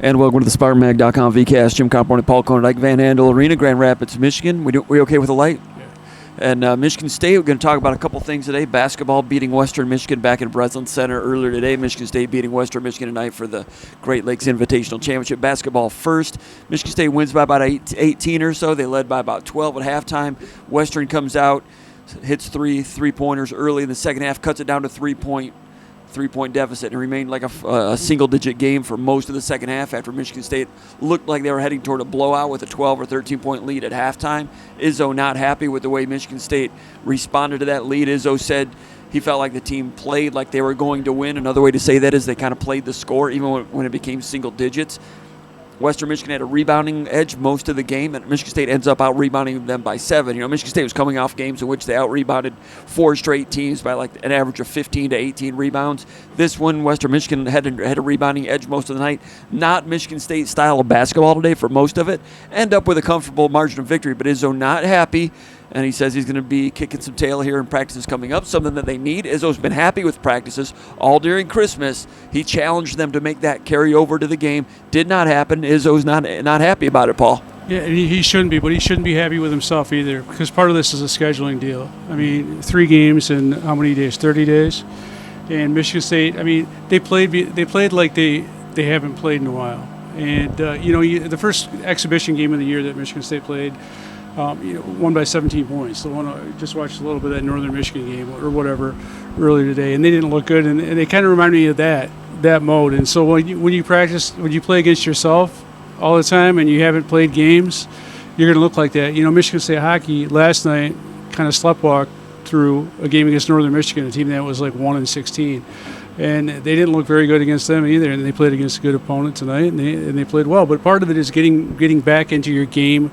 And welcome to the SpartanMag.com VCast. Jim Comparoni, Paul Konyndyk, Andel Arena, Grand Rapids, Michigan. We okay with the light? Yeah. And Michigan State, we're going to talk about a couple things today. Basketball beating Western Michigan back at Breslin Center earlier today. Michigan State beating Western Michigan tonight for the Great Lakes Invitational Championship. Basketball first. Michigan State wins by about 18 or so. They led by about 12 at halftime. Western comes out, hits three-pointers early in the second half, cuts it down to three-point deficit, and remained like a single-digit game for most of the second half after Michigan State looked like they were heading toward a blowout with a 12 or 13-point lead at halftime. Izzo not happy with the way Michigan State responded to that lead. Izzo said he felt like the team played like they were going to win. Another way to say that is they kind of played the score even when it became single digits. Western Michigan had a rebounding edge most of the game, and Michigan State ends up out-rebounding them by 7. You know, Michigan State was coming off games in which they out-rebounded 4 straight teams by like an average of 15 to 18 rebounds. This one, Western Michigan had a rebounding edge most of the night. Not Michigan State style of basketball today for most of it. End up with a comfortable margin of victory, but Izzo not happy. And he says he's going to be kicking some tail here in practices coming up, something that they need. Izzo's been happy with practices all during Christmas. He challenged them to make that carry over to the game. Did not happen. Izzo's not happy about it, Paul. Yeah, and he shouldn't be, but he shouldn't be happy with himself either, because part of this is a scheduling deal. I mean, 3 games in how many days? 30 days? And Michigan State, I mean, they played like they haven't played in a while. And, the first exhibition game of the year that Michigan State played, won by 17 points. The one I just watched a little bit of that Northern Michigan game or whatever earlier today, and they didn't look good, and they kind of remind me of that mode. And so when you play against yourself all the time and you haven't played games, you're going to look like that. You know, Michigan State hockey last night kind of sleptwalked through a game against Northern Michigan, a team that was like 1-16. And they didn't look very good against them either, and they played against a good opponent tonight, and they played well. But part of it is getting back into your game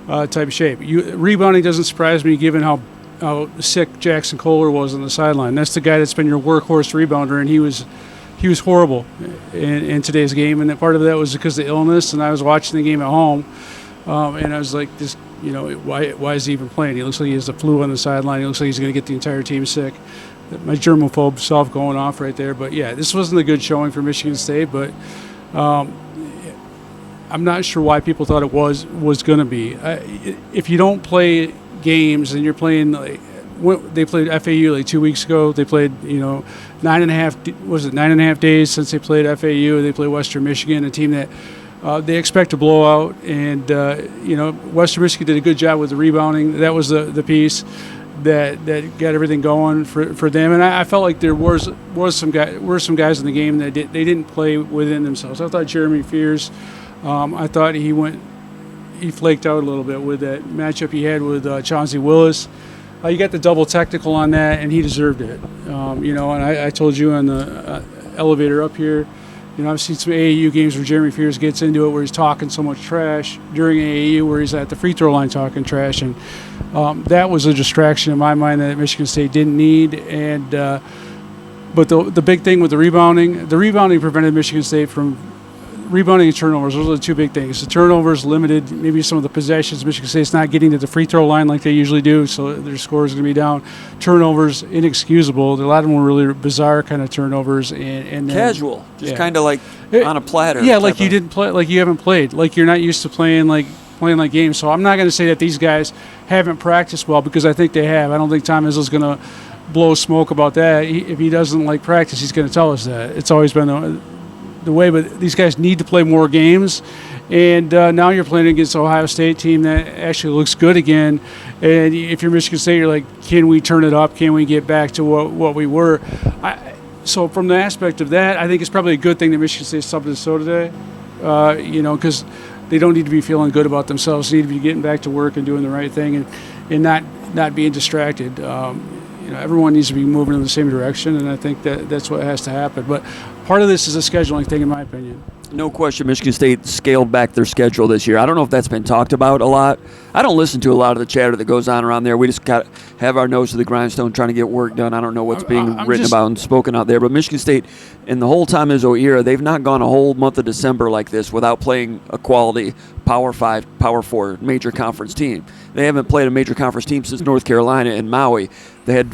type of shape. Rebounding doesn't surprise me given how sick Jackson Kohler was on the sideline. That's the guy that's been your workhorse rebounder, and he was horrible in today's game. And part of that was because of illness, and I was watching the game at home, and I was like, this, why is he even playing? He looks like he has the flu on the sideline. He looks like he's going to get the entire team sick. My germaphobe self going off right there. But, yeah, this wasn't a good showing for Michigan State, but I'm not sure why people thought it was going to be. If you don't play games and you're playing, they played FAU like 2 weeks ago. They played 9.5 days since they played FAU. They played Western Michigan, a team that they expect to blow out. And Western Michigan did a good job with the rebounding. That was the piece that got everything going for them. And I felt like there were some guys in the game that they didn't play within themselves. I thought Jeremy Fears. I thought he flaked out a little bit with that matchup he had with Chauncey Willis. You got the double technical on that, and he deserved it. And I told you on the elevator up here, I've seen some AAU games where Jeremy Fears gets into it where he's talking so much trash during AAU, where he's at the free throw line talking trash, and that was a distraction in my mind that Michigan State didn't need. And but the big thing with the rebounding prevented Michigan State from rebounding and turnovers. Those are the 2 big things. The turnovers limited maybe some of the possessions. Michigan State's not getting to the free throw line like they usually do, so their score is going to be down. Turnovers, inexcusable. A lot of them were really bizarre kind of turnovers. And casual, just kind of like on a platter. Yeah, like you didn't play, like you haven't played, like you're not used to playing like games. So I'm not going to say that these guys haven't practiced well, because I think they have. I don't think Tom Izzo's going to blow smoke about that. If he doesn't like practice, he's going to tell us that. It's always been the way, but these guys need to play more games, and now you're playing against the Ohio State team that actually looks good again. And if you're Michigan State, you're like, can we turn it up? Can we get back to what we were? So from the aspect of that, I think it's probably a good thing that Michigan State subbed so today, because they don't need to be feeling good about themselves. They need to be getting back to work and doing the right thing and not being distracted. Everyone needs to be moving in the same direction, and I think that's what has to happen. But part of this is a scheduling thing, in my opinion. No question, Michigan State scaled back their schedule this year. I don't know if that's been talked about a lot. I don't listen to a lot of the chatter that goes on around there. We just got to have our nose to the grindstone trying to get work done. I don't know what's being written about and spoken out there. But Michigan State, in the whole Tom Izzo era, they've not gone a whole month of December like this without playing a quality Power 5, Power 4 major conference team. They haven't played a major conference team since North Carolina and Maui. They had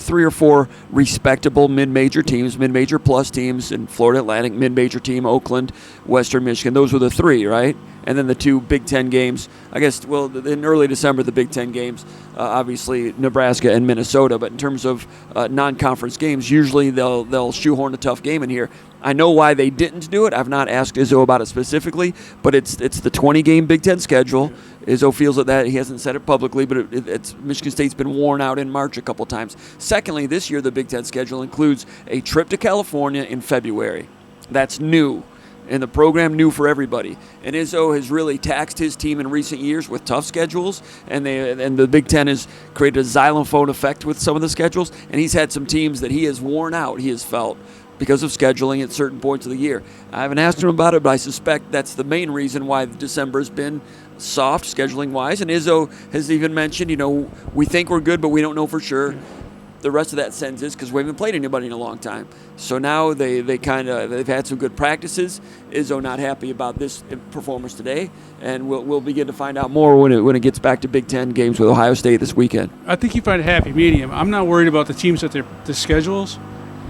3 or 4 respectable mid-major teams, mid-major plus teams. teams in Florida Atlantic, mid-major team, Oakland, Western Michigan. Those were the three, right? And then the two Big Ten games, I guess, well, in early December, the Big Ten games, obviously Nebraska and Minnesota. But in terms of non-conference games, usually they'll shoehorn a tough game in here. I know why they didn't do it. I've not asked Izzo about it specifically, but it's the 20-game Big Ten schedule. Izzo feels that he hasn't said it publicly, but it's Michigan State's been worn out in March a couple times. Secondly, this year the Big Ten schedule includes a trip to California in February. That's new. And the program new for everybody. And Izzo has really taxed his team in recent years with tough schedules, and the Big Ten has created a xylophone effect with some of the schedules, and he's had some teams that he has worn out, he has felt, because of scheduling at certain points of the year. I haven't asked him about it, but I suspect that's the main reason why December has been soft scheduling-wise. And Izzo has even mentioned, we think we're good, but we don't know for sure. The rest of that sentence is because we haven't played anybody in a long time. So now they've had some good practices. Izzo not happy about this performance today, and we'll begin to find out more when it gets back to Big Ten games with Ohio State this weekend. I think you find a happy medium. I'm not worried about the teams that the schedules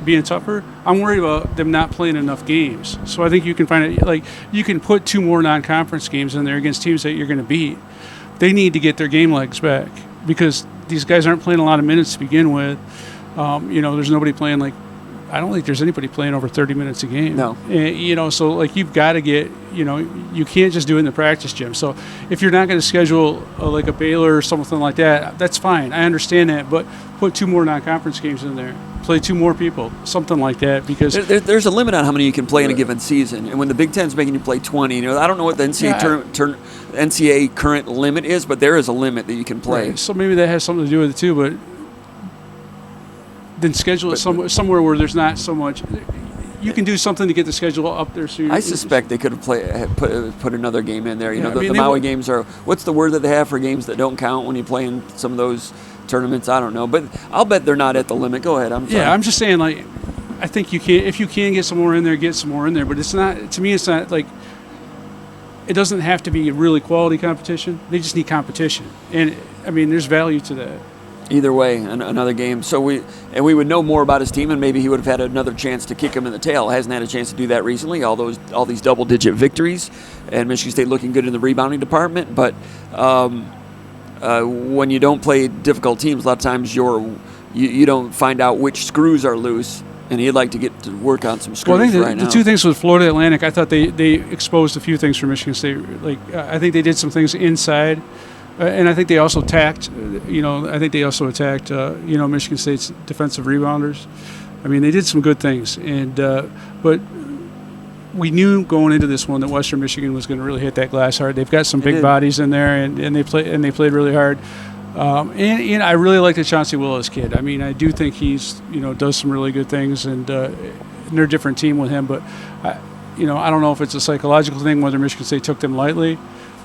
being tougher. I'm worried about them not playing enough games. So I think you can find it, you can put 2 more non-conference games in there against teams that you're going to beat. They need to get their game legs back because these guys aren't playing a lot of minutes to begin with. There's nobody playing I don't think there's anybody playing over 30 minutes a game. No. So you've got to get, you can't just do it in the practice gym. So if you're not going to schedule a Baylor or something like that, that's fine. I understand that, but put 2 more non-conference games in there. Play 2 more people, something like that, because there's a limit on how many you can play in a given season. And when the Big Ten's making you play 20, I don't know what the NCAA current limit is, but there is a limit that you can play. Right. So maybe that has something to do with it too, but then schedule it somewhere where there's not so much. You can do something to get the schedule up there. So I suspect they could have put another game in there. The Maui games are, what's the word that they have for games that don't count when you play in some of those tournaments? I don't know, but I'll bet they're not at the limit. Go ahead. I'm sorry. Yeah, I'm just saying, I think you can, if you can get some more in there, get some more in there. But it's not, to me, it's not it doesn't have to be a really quality competition. They just need competition, and there's value to that. Either way, another game. So we would know more about his team, and maybe he would have had another chance to kick him in the tail. Hasn't had a chance to do that recently. All these double-digit victories, and Michigan State looking good in the rebounding department. But when you don't play difficult teams, a lot of times you don't find out which screws are loose, and he'd like to get to work on some screws. Well, I think the 2 things with Florida Atlantic, I thought they exposed a few things for Michigan State. I think they did some things inside. And I think they also attacked, Michigan State's defensive rebounders. They did some good things, but we knew going into this one that Western Michigan was going to really hit that glass hard. They've got some big bodies in there, and they played really hard. And I really like the Chauncey Willis kid. I do think he's does some really good things, and they're a different team with him. But I don't know if it's a psychological thing whether Michigan State took them lightly.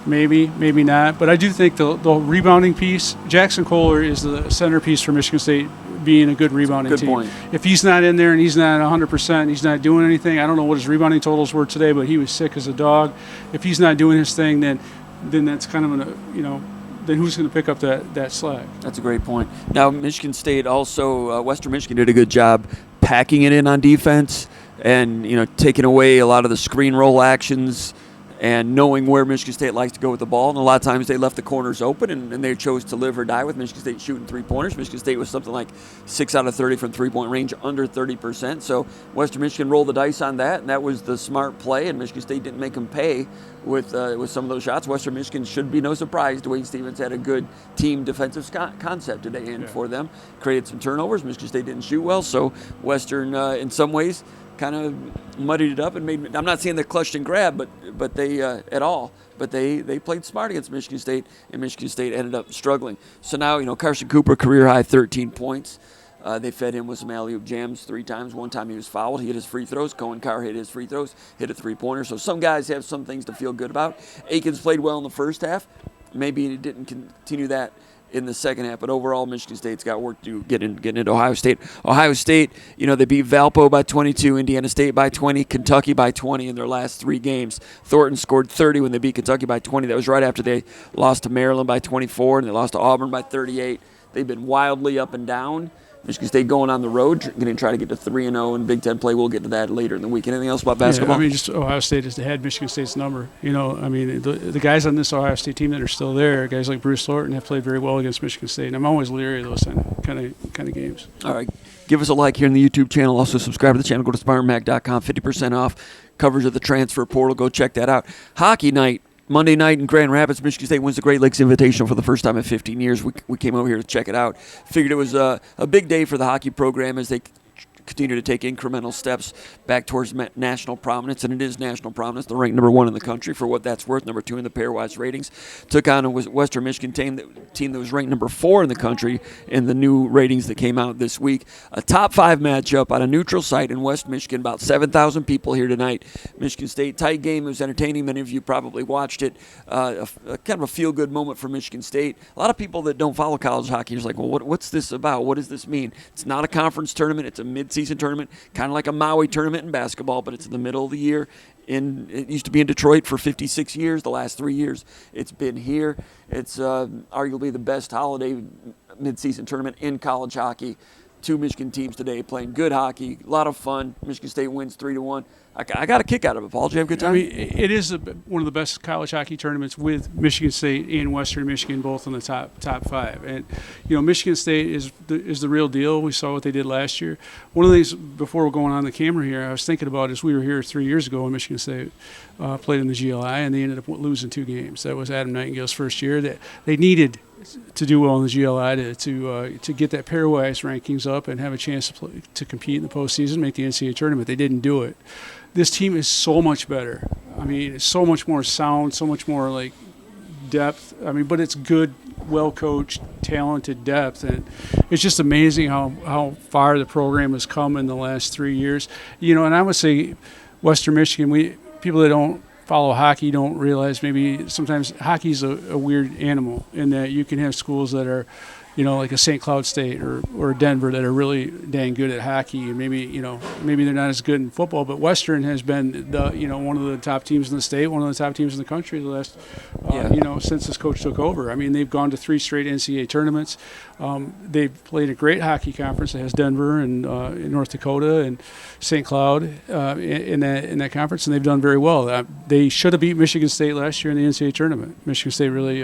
Maybe not. But I do think the rebounding piece, Jackson Kohler is the centerpiece for Michigan State being a good rebounding team. Point. If he's not in there and he's not 100%, he's not doing anything, I don't know what his rebounding totals were today, but he was sick as a dog. If he's not doing his thing, then that's kind of then who's going to pick up that slack? That's a great point. Now, Michigan State also, Western Michigan did a good job packing it in on defense and, taking away a lot of the screen roll actions and knowing where Michigan State likes to go with the ball. And a lot of times they left the corners open, and they chose to live or die with Michigan State shooting 3-pointers. Michigan State was something like 6 out of 30 from three-point range, under 30%. So Western Michigan rolled the dice on that, and that was the smart play, and Michigan State didn't make them pay with some of those shots. Western Michigan should be no surprise. Dwayne Stevens had a good team defensive concept today, and for them, created some turnovers. Michigan State didn't shoot well, so Western, in some ways, kind of muddied it up and made. I'm not saying they clutched and grabbed, but they at all. But they played smart against Michigan State, and Michigan State ended up struggling. So now Carson Cooper, career high 13 points. They fed him with some alley-oop jams 3 times. One time he was fouled. He hit his free throws. Cohen Carr hit his free throws, hit a 3-pointer. So some guys have some things to feel good about. Akins played well in the first half. Maybe he didn't continue that in the second half, but overall Michigan State's got work to do getting into Ohio State. Ohio State, they beat Valpo by 22, Indiana State by 20, Kentucky by 20 in their last 3 games. Thornton scored 30 when they beat Kentucky by 20. That was right after they lost to Maryland by 24, and they lost to Auburn by 38. They've been wildly up and down. Michigan State going on the road, going to try to get to 3-0 in Big Ten play. We'll get to that later in the week. Anything else about basketball? Yeah, I mean, just Ohio State has had Michigan State's number. I mean, the guys on this Ohio State team that are still there, guys like Bruce Thornton, have played very well against Michigan State. And I'm always leery of those kind of games. All right. Give us a like here in the YouTube channel. Also subscribe to the channel. Go to SpartanMag.com. 50% off coverage of the transfer portal. Go check that out. Hockey night. Monday night in Grand Rapids, Michigan State wins the Great Lakes Invitational for the first time in 15 years. We came over here to check it out. Figured it was a big day for the hockey program as they continue to take incremental steps back towards national prominence, and it is national prominence. They're ranked number 1 in the country for what that's worth, number 2 in the pairwise ratings. Took on a Western Michigan team that was ranked number 4 in the country in the new ratings that came out this week. A top 5 matchup on a neutral site in West Michigan. About 7,000 people here tonight. Michigan State, tight game. It was entertaining. Many of you probably watched it. A kind of a feel-good moment for Michigan State. A lot of people that don't follow college hockey are like, well, what's this about? What does this mean? It's not a conference tournament. It's a mid-season tournament, kind of like a Maui tournament in basketball, but it's in the middle of the year. It used to be in Detroit for 56 years. The last 3 years, it's been here. It's arguably the best holiday mid-season tournament in college hockey. 2 Michigan teams today playing good hockey, a lot of fun. Michigan State wins 3-1. I got a kick out of it, Paul. Did you have a good time? I mean, it is one of the best college hockey tournaments with Michigan State and Western Michigan both in the top 5. And Michigan State is the real deal. We saw what they did last year. One of the things before we're going on the camera here, I was thinking about is we were here 3 years ago when Michigan State played in the GLI, and they ended up losing 2 games. That was Adam Nightingale's first year. That they needed to do well in the GLI to get that pairwise rankings up and have a chance to compete in the postseason, make the NCAA tournament. They didn't do it. This team is so much better. I mean, it's so much more sound, so much more like depth. I mean, but it's good, well-coached, talented depth, and it's just amazing how far the program has come in the last 3 years. And I would say Western Michigan, people that don't follow hockey don't realize maybe sometimes hockey's a weird animal in that you can have schools that are, like a St. Cloud State or Denver that are really dang good at hockey, and maybe they're not as good in football. But Western has been one of the top teams in the state, one of the top teams in the country the last since this coach took over. I mean, they've gone to 3 straight NCAA tournaments. They've played a great hockey conference that has Denver and in North Dakota and St. Cloud in that conference, and they've done very well. They should have beat Michigan State last year in the NCAA tournament. Michigan State really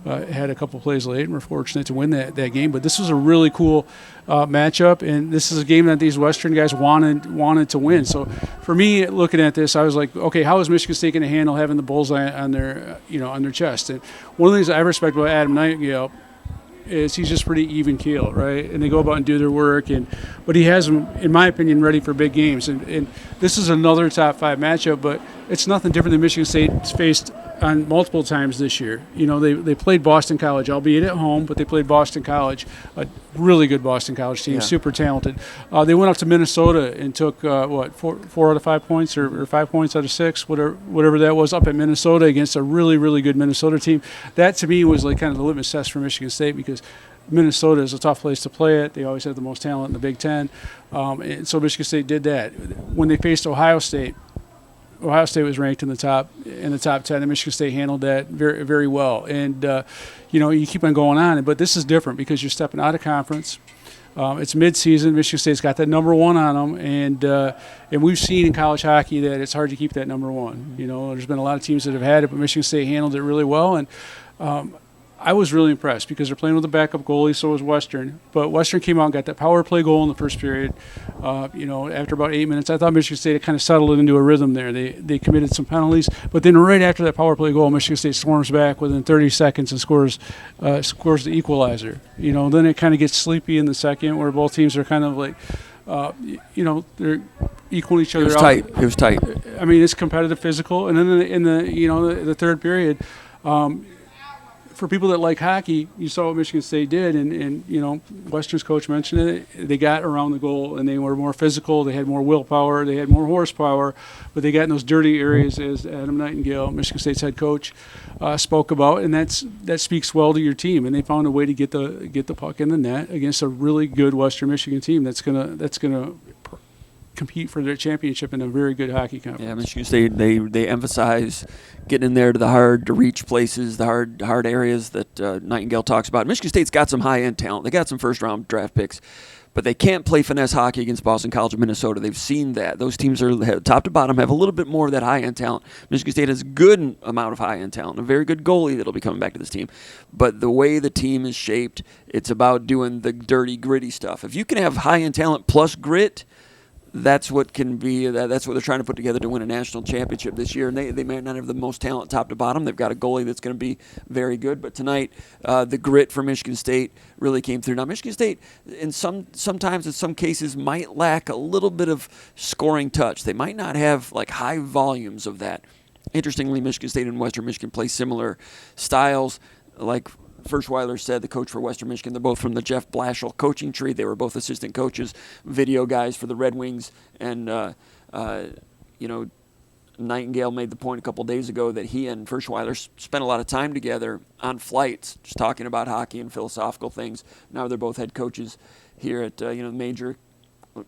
had a couple plays late and were fortunate to win that game. But this was a really cool matchup, and this is a game that these Western guys wanted to win. So for me, looking at this, I was like, okay, how is Michigan State going to handle having the bullseye on their chest? And one of the things I respect about Adam Nightingale is he's just pretty even keel, right? And they go about and do their work, but he has them, in my opinion, ready for big games. And this is another top 5 matchup, but it's nothing different than Michigan State's faced on multiple times this year. They played Boston College, albeit at home, but they played Boston College, a really good Boston College team, super talented. They went up to Minnesota and took, 4 out of 5 points or 5 points out of 6, whatever that was, up at Minnesota against a really, really good Minnesota team. That, to me, was like kind of the litmus test for Michigan State because Minnesota is a tough place to play at. They always have the most talent in the Big Ten. And so Michigan State did that. When they faced Ohio State was ranked in the top 10, and Michigan State handled that very, very well. And you keep on going on, but this is different because you're stepping out of conference. It's midseason. Michigan State's got that number 1 on them, and we've seen in college hockey that it's hard to keep that number 1. There's been a lot of teams that have had it, but Michigan State handled it really well, and I was really impressed because they're playing with a backup goalie, so was Western. But Western came out and got that power play goal in the first period. After about 8 minutes, I thought Michigan State had kind of settled it into a rhythm there. They committed some penalties, but then right after that power play goal, Michigan State storms back within 30 seconds and scores the equalizer. Then it kind of gets sleepy in the second, where both teams are kind of like, they're equaling each other out. It was tight. I mean, it's competitive, physical, and then in the third period. For people that like hockey, you saw what Michigan State did, and Western's coach mentioned it. They got around the goal, and they were more physical. They had more willpower. They had more horsepower, but they got in those dirty areas, as Adam Nightingale, Michigan State's head coach, spoke about, and that speaks well to your team. And they found a way to get the puck in the net against a really good Western Michigan team that's gonna compete for their championship in a very good hockey conference. Yeah, Michigan State, they emphasize getting in there to the hard-to-reach places, the hard areas that Nightingale talks about. Michigan State's got some high-end talent. They got some first-round draft picks. but they can't play finesse hockey against Boston College and Minnesota. They've seen that. Those teams are top to bottom, have a little bit more of that high-end talent. Michigan State has a good amount of high-end talent, a very good goalie that'll be coming back to this team. But the way the team is shaped, it's about doing the dirty, gritty stuff. If you can have high-end talent plus grit, that's what can be. That's what they're trying to put together to win a national championship this year. And they may not have the most talent top to bottom. They've got a goalie that's going to be very good. But tonight, the grit for Michigan State really came through. Now, Michigan State, sometimes in some cases, might lack a little bit of scoring touch. They might not have like high volumes of that. Interestingly, Michigan State and Western Michigan play similar styles, like Ferschweiler said, the coach for Western Michigan. They're both from the Jeff Blashill coaching tree. They were both assistant coaches, video guys for the Red Wings. And, Nightingale made the point a couple days ago that he and Ferschweiler spent a lot of time together on flights, just talking about hockey and philosophical things. Now they're both head coaches here at major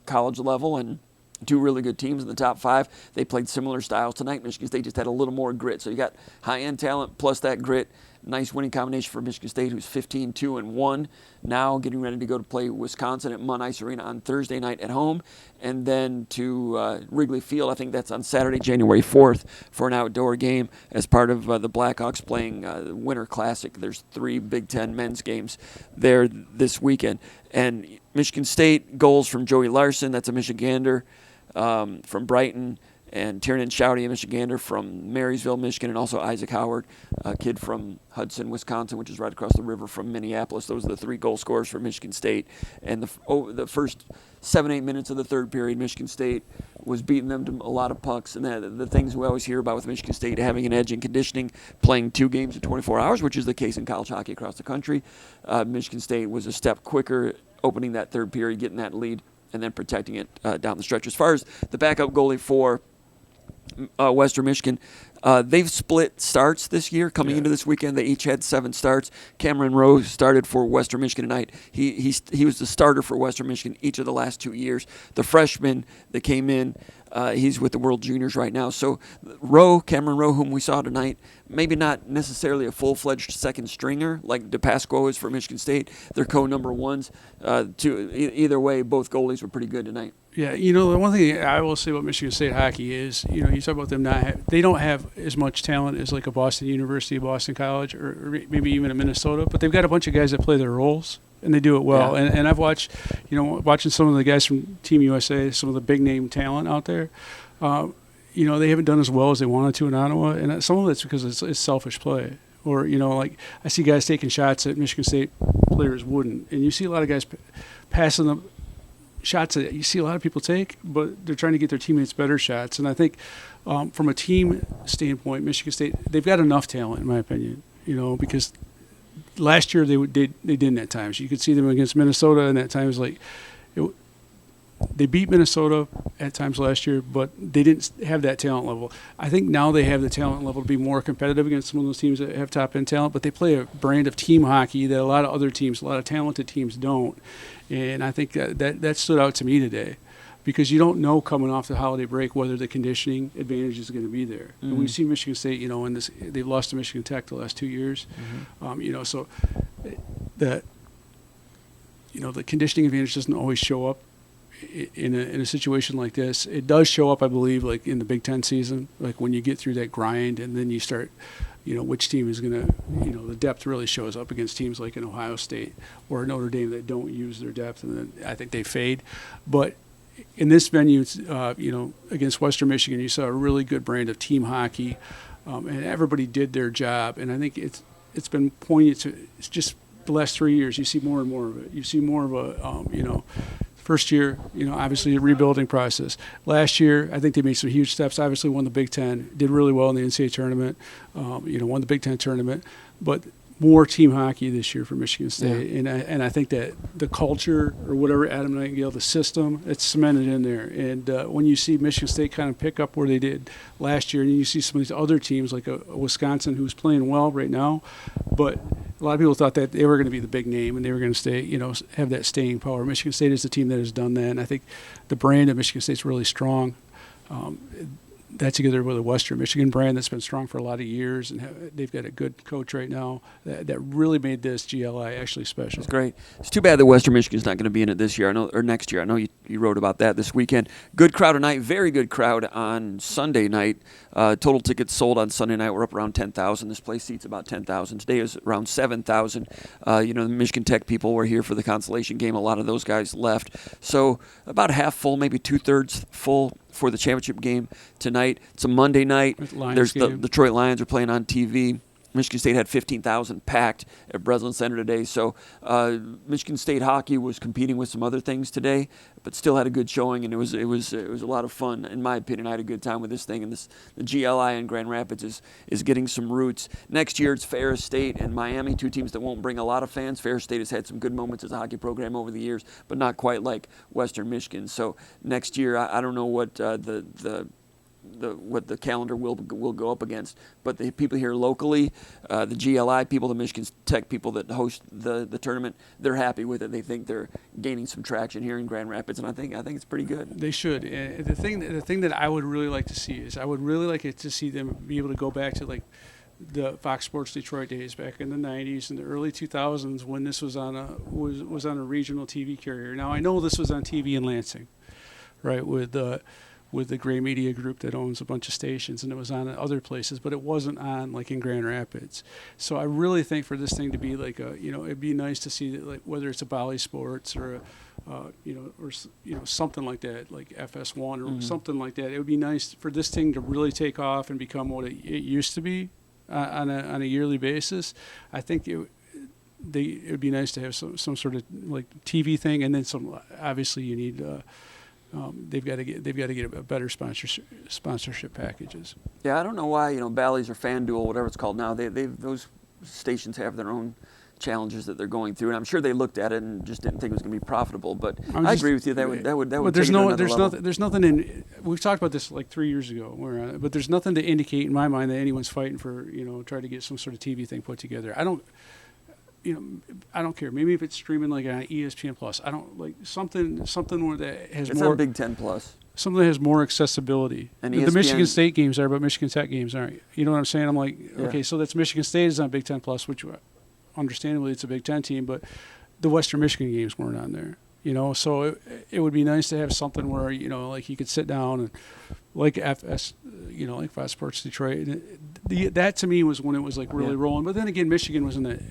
college level, and two really good teams in the top five. They played similar styles tonight. Michigan State just had a little more grit. So you got high-end talent plus that grit. Nice winning combination for Michigan State, who's 15-2-1. Now getting ready to go to play Wisconsin at Munn Ice Arena on Thursday night at home, and then to Wrigley Field. I think that's on Saturday, January 4th, for an outdoor game as part of the Blackhawks playing the Winter Classic. There's 3 Big Ten men's games there this weekend. And Michigan State goals from Joey Larson. That's a Michigander from Brighton. And Tiernan Shouty, a Michigander from Marysville, Michigan, and also Isaac Howard, a kid from Hudson, Wisconsin, which is right across the river from Minneapolis. Those are the 3 goal scorers for Michigan State. And the first 7-8 minutes of the third period, Michigan State was beating them to a lot of pucks. And the things we always hear about with Michigan State, having an edge in conditioning, playing 2 games in 24 hours, which is the case in college hockey across the country. Michigan State was a step quicker, opening that third period, getting that lead, and then protecting it down the stretch. As far as the backup goalie for Western Michigan, they've split starts this year. Coming into this weekend, they each had 7 starts. Cameron Rowe started for Western Michigan tonight. He was the starter for Western Michigan each of the last 2 years. The freshman that came in, he's with the World Juniors right now. So Cameron Rowe, whom we saw tonight, maybe not necessarily a full-fledged second stringer like DePasquo is for Michigan State. They're co-number ones. Either way, both goalies were pretty good tonight. Yeah, the one thing I will say about Michigan State hockey is, you talk about them they don't have as much talent as like a Boston University, a Boston College, or maybe even a Minnesota, but they've got a bunch of guys that play their roles, and they do it well. Yeah. And I've watched, watching some of the guys from Team USA, some of the big name talent out there, they haven't done as well as they wanted to in Ottawa, and some of it's because it's selfish play. Or, like I see guys taking shots that Michigan State players wouldn't, and you see a lot of guys passing them shots that you see a lot of people take, but they're trying to get their teammates better shots. And I think from a team standpoint, Michigan State, they've got enough talent, in my opinion, because last year they didn't at times. You could see them against Minnesota, and at times they beat Minnesota at times last year, but they didn't have that talent level. I think now they have the talent level to be more competitive against some of those teams that have top-end talent, but they play a brand of team hockey that a lot of other teams, a lot of talented teams don't. And I think that stood out to me today, because you don't know coming off the holiday break whether the conditioning advantage is going to be there. Mm-hmm. And we've seen Michigan State, they've lost to Michigan Tech the last 2 years. Mm-hmm. So the conditioning advantage doesn't always show up in a situation like this. It does show up, I believe, like in the Big Ten season, like when you get through that grind and then you start, which team is going to, the depth really shows up against teams like an Ohio State or Notre Dame that don't use their depth, and then I think they fade. But in this venue, against Western Michigan, you saw a really good brand of team hockey, and everybody did their job. And I think it's been poignant to, it's just the last 3 years, you see more and more of it. You see more of a, first year, obviously a rebuilding process. Last year, I think they made some huge steps. Obviously won the Big Ten, did really well in the NCAA tournament, won the Big Ten tournament. But more team hockey this year for Michigan State. Yeah. And I think that the culture, or whatever, Adam Nightingale, the system, it's cemented in there. And when you see Michigan State kind of pick up where they did last year, and you see some of these other teams like a Wisconsin who's playing well right now, but a lot of people thought that they were going to be the big name and they were going to stay, have that staying power. Michigan State is the team that has done that, and I think the brand of Michigan State's really strong. that together with a Western Michigan brand that's been strong for a lot of years, and they've got a good coach right now that really made this GLI actually special. It's great. It's too bad that Western Michigan's not going to be in it this year, or next year. I know you wrote about that this weekend. Good crowd tonight, very good crowd on Sunday night. Total tickets sold on Sunday night were up around 10,000. This place seats about 10,000. Today is around 7,000. The Michigan Tech people were here for the consolation game. A lot of those guys left. So about half full, maybe 2/3 full for the championship game tonight. It's a Monday night. There's the Detroit Lions are playing on TV. Michigan State had 15,000 packed at Breslin Center today. So Michigan State hockey was competing with some other things today, but still had a good showing, and it was a lot of fun. In my opinion, I had a good time with this thing, and the GLI in Grand Rapids is getting some roots. Next year it's Ferris State and Miami, two teams that won't bring a lot of fans. Ferris State has had some good moments as a hockey program over the years, but not quite like Western Michigan. So next year I don't know what what the calendar will go up against, but the people here locally, the GLI people, the Michigan Tech people that host the tournament, they're happy with it. They think they're gaining some traction here in Grand Rapids, and I think it's pretty good. They should. The thing that I would really like to see is I would really like it to see them be able to go back to like the Fox Sports Detroit days back in the 90s and the early 2000s when this was on a regional TV carrier. Now I know this was on TV in Lansing, right, with the Gray Media Group that owns a bunch of stations, and it was on other places, but it wasn't on like in Grand Rapids. So I really think for this thing to be like it'd be nice to see that, like whether it's a Bally Sports or something like that, like FS1 or something like that. It would be nice for this thing to really take off and become what it used to be on a yearly basis. I think it would be nice to have some sort of like TV thing, and then some. Obviously, you need. They've got to get a better sponsorship packages. Yeah, I don't know why Bally's or FanDuel, whatever it's called now. Those stations have their own challenges that they're going through, and I'm sure they looked at it and just didn't think it was going to be profitable. But I agree with you. That would. But there's nothing in. We've talked about this like 3 years ago. But there's nothing to indicate in my mind that anyone's fighting for try to get some sort of TV thing put together. I don't care. Maybe if it's streaming like on ESPN Plus, I don't like something where that has it's more. on Big Ten Plus. Something that has more accessibility. And the Michigan State games are, but Michigan Tech games aren't. You know what I'm saying? I'm like, okay, so that's Michigan State is on Big Ten Plus, which understandably it's a Big Ten team, but the Western Michigan games weren't on there. So it would be nice to have something where like you could sit down and like FS, like Fox Sports Detroit. That to me was when it was like really rolling. But then again, Michigan was in it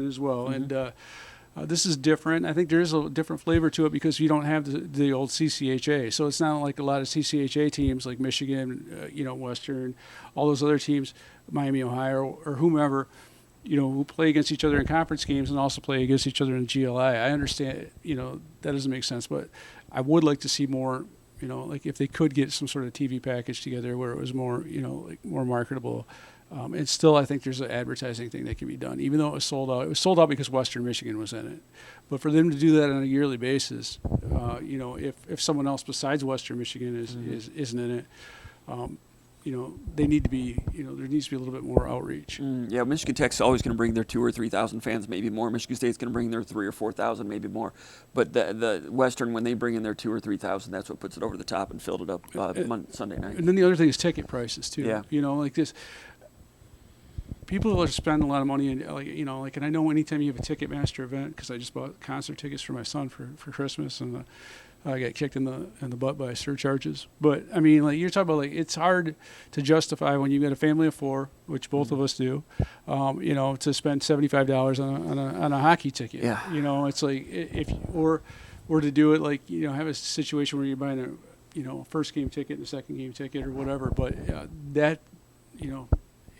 as well, and this is different. I think there is a different flavor to it because you don't have the old CCHA. So it's not like a lot of CCHA teams like Michigan, Western, all those other teams, Miami, Ohio, or whomever. Who play against each other in conference games and also play against each other in GLI. I understand, that doesn't make sense, but I would like to see more, like if they could get some sort of TV package together where it was more, like more marketable. And still, I think there's an advertising thing that can be done, even though it was sold out. It was sold out because Western Michigan was in it. But for them to do that on a yearly basis, if someone else besides Western Michigan isn't in it, they need to be, there needs to be a little bit more outreach. Yeah, Michigan Tech's always going to bring their 2,000 or 3,000 fans, maybe more. Michigan State's going to bring their 3,000 or 4,000, maybe more. But the Western, when they bring in their 2,000 or 3,000, that's what puts it over the top and filled it up Sunday night. And then the other thing is ticket prices too. Yeah. Like this. People are spending a lot of money, and and I know anytime you have a Ticketmaster event, because I just bought concert tickets for my son for Christmas, and I got kicked in the butt by surcharges. But I mean, like you're talking about, like it's hard to justify when you've got a family of four, which both of us do, to spend $75 on a hockey ticket. Yeah. It's like or to do it like have a situation where you're buying a first game ticket and a second game ticket or whatever. But that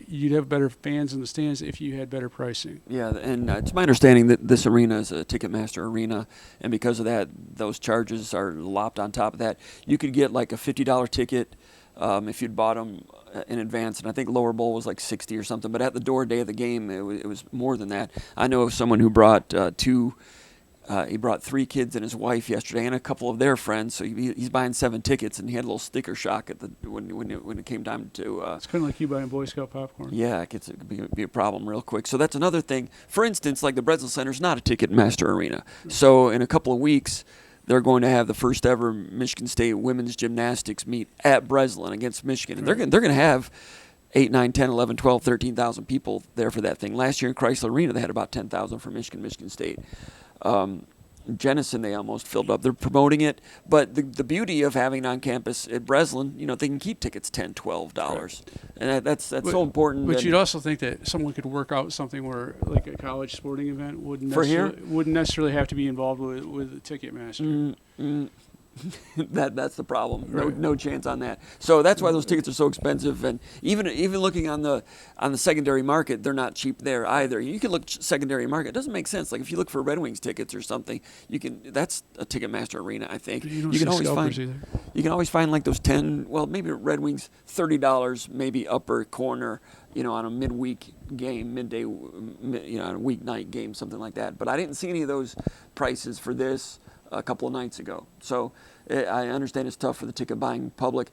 you'd have better fans in the stands if you had better pricing. Yeah, and it's my understanding that this arena is a Ticketmaster arena, and because of that, those charges are lopped on top of that. You could get like a $50 ticket if you'd bought them in advance, and I think lower bowl was like $60 or something, but at the door day of the game, it was more than that. I know of someone who brought he brought 3 kids and his wife yesterday and a couple of their friends. So he's buying 7 tickets, and he had a little sticker shock at when it came time to. It's kind of like you buying Boy Scout popcorn. Yeah, it could be a problem real quick. So that's another thing. For instance, like the Breslin Center is not a Ticketmaster arena. So in a couple of weeks, they're going to have the first ever Michigan State women's gymnastics meet at Breslin against Michigan. And they're going to have 8, 9, 10, 11, 12, 13,000 people there for that thing. Last year in Chrysler Arena, they had about 10,000 for Michigan State. Jenison, they almost filled up. They're promoting it. But the beauty of having it on campus at Breslin, they can keep tickets $10, $12. And that's so important. But you'd also think that someone could work out something where, like a college sporting event, wouldn't necessarily have to be involved with Ticketmaster. That's the problem. Right. No chance on that. So that's why those tickets are so expensive. And even looking on the secondary market, they're not cheap there either. You can look secondary market. It doesn't make sense. Like if you look for Red Wings tickets or something, that's a Ticketmaster arena, I think. You can always find like those 10. Well, maybe Red Wings $30, maybe upper corner. On a midweek game, midday, on a weeknight game, something like that. But I didn't see any of those prices for this a couple of nights ago. So I understand it's tough for the ticket buying public.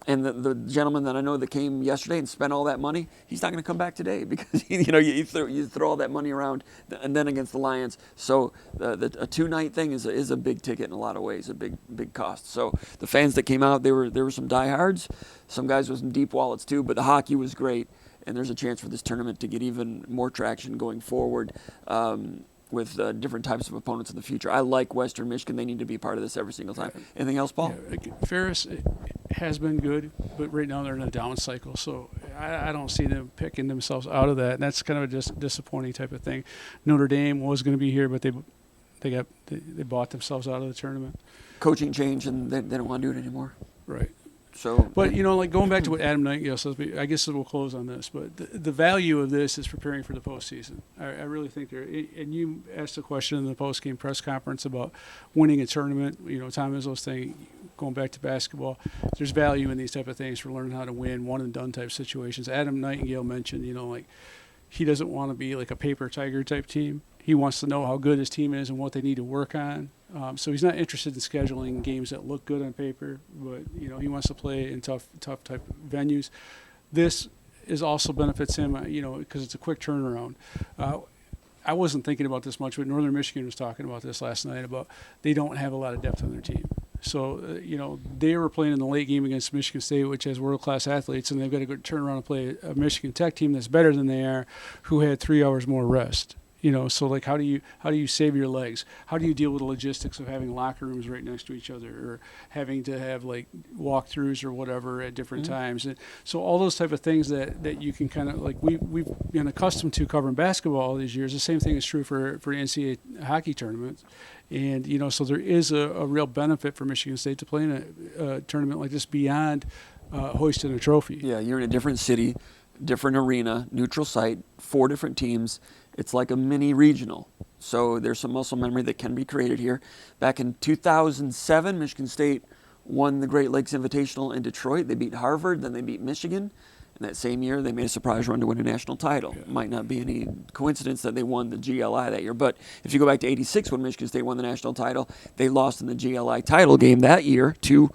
And the gentleman that I know that came yesterday and spent all that money, he's not going to come back today because you throw all that money around and then against the Lions. So a 2-night thing is a big ticket in a lot of ways, a big cost. So the fans that came out, there were some diehards, some guys with some deep wallets too. But the hockey was great, and there's a chance for this tournament to get even more traction going forward. With different types of opponents in the future. I like Western Michigan. They need to be part of this every single time. Anything else, Paul? Yeah, Ferris has been good, but right now they're in a down cycle, so I don't see them picking themselves out of that. And that's kind of a disappointing type of thing. Notre Dame was going to be here, but they bought themselves out of the tournament. Coaching change, and they don't want to do it anymore. Right. So, but like going back to what Adam Nightingale says, I guess we'll close on this. But the value of this is preparing for the postseason. I really think and you asked a question in the post-game press conference about winning a tournament. Tom Izzo's thing, going back to basketball. There's value in these type of things for learning how to win one and done type situations. Adam Nightingale mentioned, like he doesn't want to be like a paper tiger type team. He wants to know how good his team is and what they need to work on. So he's not interested in scheduling games that look good on paper, but he wants to play in tough type venues. This also benefits him, because it's a quick turnaround. I wasn't thinking about this much, but Northern Michigan was talking about this last night about they don't have a lot of depth on their team. So, they were playing in the late game against Michigan State, which has world-class athletes, and they've got to go turn around and play a Michigan Tech team that's better than they are, who had 3 hours more rest. So like how do you save your legs? How do you deal with the logistics of having locker rooms right next to each other, or having to have like walkthroughs or whatever at different times? And so all those type of things that you can kind of like we've been accustomed to covering basketball all these years. The same thing is true for NCAA hockey tournaments. And so there is a real benefit for Michigan State to play in a tournament like this beyond hoisting a trophy. Yeah, you're in a different city, different arena, neutral site, 4 different teams. It's like a mini regional. So there's some muscle memory that can be created here. Back in 2007, Michigan State won the Great Lakes Invitational in Detroit. They beat Harvard, then they beat Michigan. And that same year, they made a surprise run to win a national title. Yeah. Might not be any coincidence that they won the GLI that year. But if you go back to 86 when Michigan State won the national title, they lost in the GLI title game that year to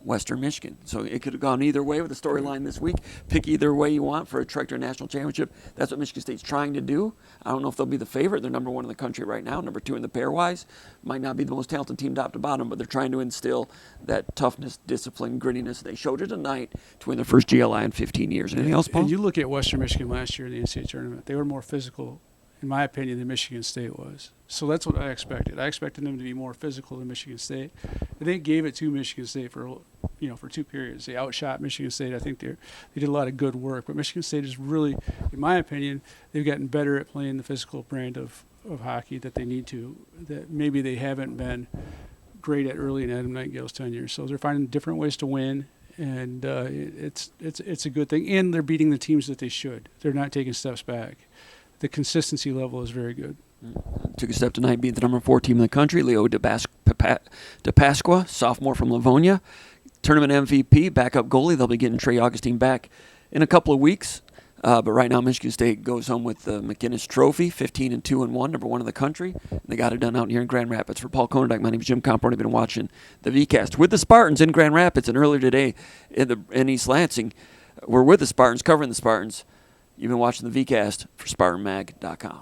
Western Michigan. So it could have gone either way with the storyline this week. Pick either way you want for a trek to a national championship. That's what Michigan State's trying to do. I don't know if they'll be the favorite. They're number 1 in the country right now, number 2 in the pairwise. Might not be the most talented team top to bottom, but they're trying to instill that toughness, discipline, grittiness. They showed it tonight to win their first GLI in 15 years. Anything else, Paul? And you look at Western Michigan last year in the NCAA tournament. They were more physical, in my opinion, than Michigan State was. So that's what I expected. I expected them to be more physical than Michigan State. And they gave it to Michigan State for 2 periods. They outshot Michigan State. I think they did a lot of good work. But Michigan State is really, in my opinion, they've gotten better at playing the physical brand of hockey that they need to, that maybe they haven't been great at early in Adam Nightingale's tenure. So they're finding different ways to win, and it's a good thing. And they're beating the teams that they should. They're not taking steps back. The consistency level is very good. Took a step tonight, beat the number 4 team in the country, Leo DePasqua, sophomore from Livonia. Tournament MVP, backup goalie. They'll be getting Trey Augustine back in a couple of weeks. But right now, Michigan State goes home with the McInnes Trophy, 15-2-1, number 1 in the country. And they got it done out here in Grand Rapids. For Paul Konyndyk, my name is Jim Comparoni. I've been watching the VCast with the Spartans in Grand Rapids. And earlier today in East Lansing, we're with the Spartans, covering the Spartans. You've been watching the VCast for SpartanMag.com.